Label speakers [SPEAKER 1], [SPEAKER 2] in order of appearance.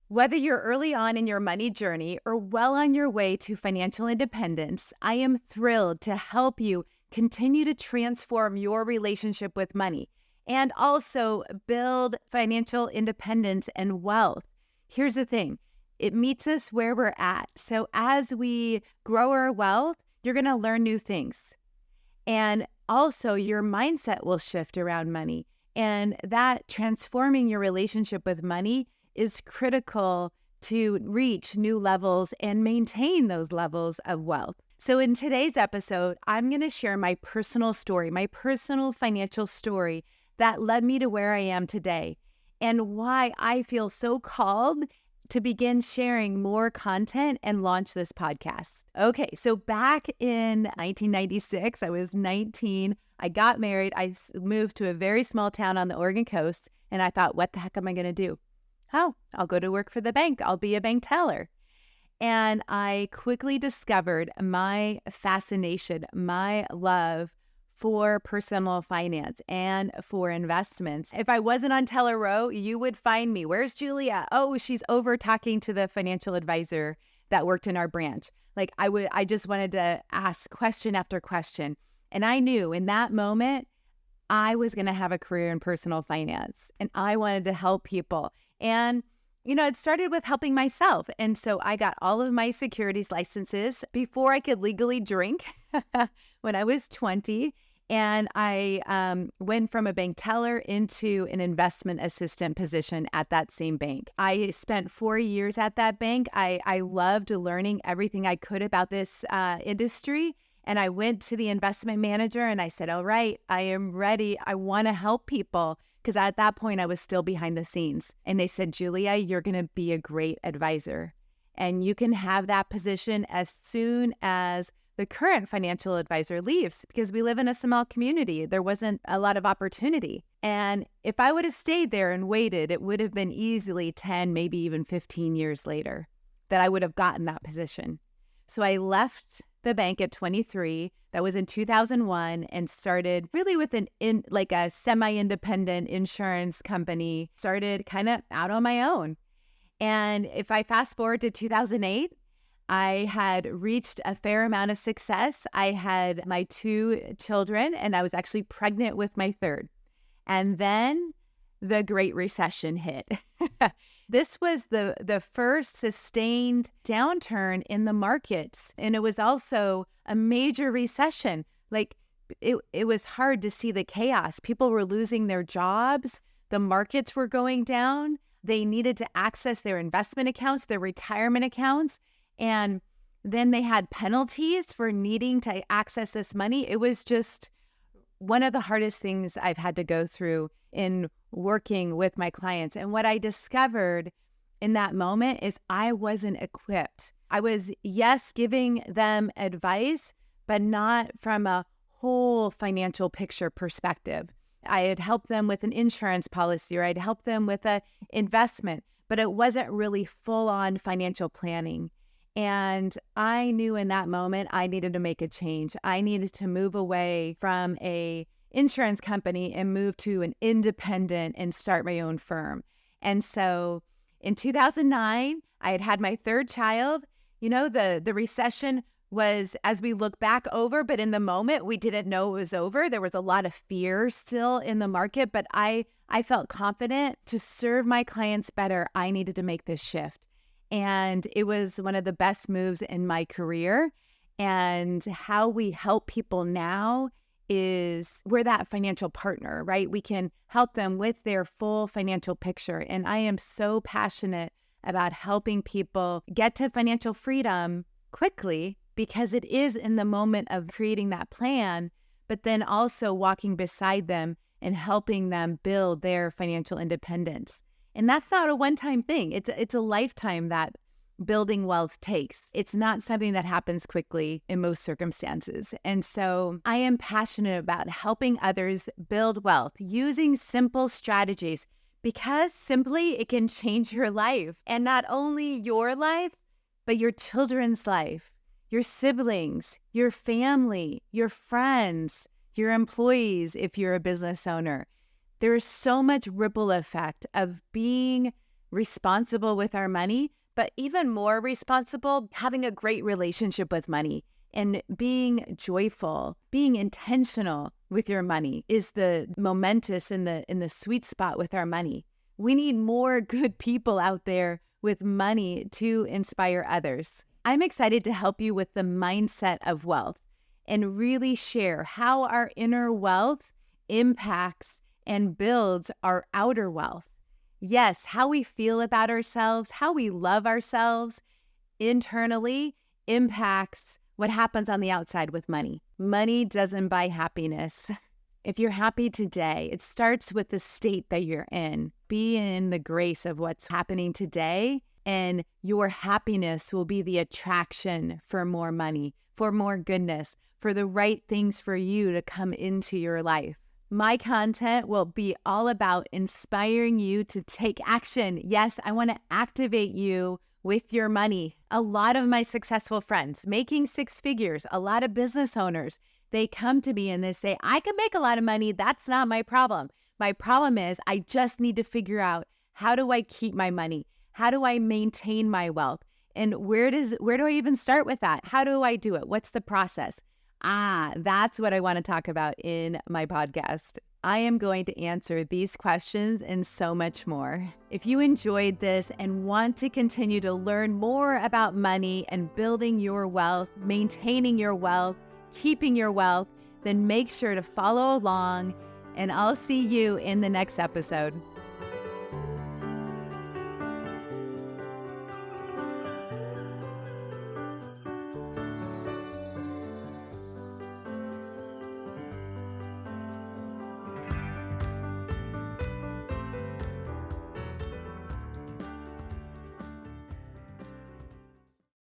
[SPEAKER 1] Whether you're early on in your money journey or well on your way to financial independence, I am thrilled to help you continue to transform your relationship with money and also build financial independence and wealth. Here's the thing, it meets us where we're at. So as we grow our wealth, you're going to learn new things. And also, your mindset will shift around money. And that transforming your relationship with money is critical to reach new levels and maintain those levels of wealth. So, in today's episode, I'm going to share my personal story, my personal financial story that led me to where I am today, and why I feel so called to begin sharing more content and launch this podcast. Okay, so back in 1996, I was 19. I got married. I moved to a very small town on the Oregon coast, and I thought, what the heck am I going to do? Oh, I'll go to work for the bank. I'll be a bank teller. And I quickly discovered my fascination, my love for personal finance and for investments. If I wasn't on Teller Row, you would find me. Where's Julia? Oh, she's over talking to the financial advisor that worked in our branch. Like I just wanted to ask question after question. And I knew in that moment, I was going to have a career in personal finance and I wanted to help people. And it started with helping myself. And so I got all of my securities licenses before I could legally drink when I was 20. And I went from a bank teller into an investment assistant position at that same bank. I spent 4 years at that bank. I loved learning everything I could about this industry. And I went to the investment manager and I said, all right, I am ready. I want to help people. Because at that point, I was still behind the scenes. And they said, Julia, you're going to be a great advisor. And you can have that position as soon as the current financial advisor leaves, because we live in a small community. There wasn't a lot of opportunity. And if I would have stayed there and waited, it would have been easily 10, maybe even 15 years later that I would have gotten that position. So I left the bank at 23. That was in 2001, and started really with a semi-independent insurance company. Started kind of out on my own. And if I fast forward to 2008, I had reached a fair amount of success. I had my 2 children, and I was actually pregnant with my 3rd. And then the Great Recession hit. This was the first sustained downturn in the markets. And it was also a major recession. Like it was hard to see the chaos. People were losing their jobs. The markets were going down. They needed to access their investment accounts, their retirement accounts. And then they had penalties for needing to access this money. It was just one of the hardest things I've had to go through in working with my clients. And what I discovered in that moment is I wasn't equipped. I was, yes, giving them advice, but not from a whole financial picture perspective. I had helped them with an insurance policy, or I'd helped them with an investment, but it wasn't really full-on financial planning. And I knew in that moment I needed to make a change. I needed to move away from a insurance company and move to an independent and start my own firm. And so in 2009, I had my 3rd child. The recession was, as we look back, over, but in the moment we didn't know it was over. There was a lot of fear still in the market, but I felt confident to serve my clients better. I needed to make this shift. And it was one of the best moves in my career. And how we help people now is we're that financial partner, right? We can help them with their full financial picture. And I am so passionate about helping people get to financial freedom quickly, because it is in the moment of creating that plan, but then also walking beside them and helping them build their financial independence. And that's not a one-time thing. It's a lifetime that building wealth takes. It's not something that happens quickly in most circumstances. And so I am passionate about helping others build wealth using simple strategies, because simply it can change your life. And not only your life, but your children's life, your siblings, your family, your friends, your employees if you're a business owner. There is so much ripple effect of being responsible with our money, but even more responsible, having a great relationship with money and being joyful, being intentional with your money is the momentous in the sweet spot with our money. We need more good people out there with money to inspire others. I'm excited to help you with the mindset of wealth and really share how our inner wealth impacts and builds our outer wealth. Yes, how we feel about ourselves, how we love ourselves internally impacts what happens on the outside with money. Money doesn't buy happiness. If you're happy today, it starts with the state that you're in. Be in the grace of what's happening today, and your happiness will be the attraction for more money, for more goodness, for the right things for you to come into your life. My content will be all about inspiring you to take action. Yes, I want to activate you with your money. A lot of my successful friends making six figures, a lot of business owners, they come to me and they say, I can make a lot of money. That's not my problem. My problem is I just need to figure out, how do I keep my money? How do I maintain my wealth? And where do I even start with that? How do I do it? What's the process? That's what I want to talk about in my podcast. I am going to answer these questions and so much more. If you enjoyed this and want to continue to learn more about money and building your wealth, maintaining your wealth, keeping your wealth, then make sure to follow along, and I'll see you in the next episode.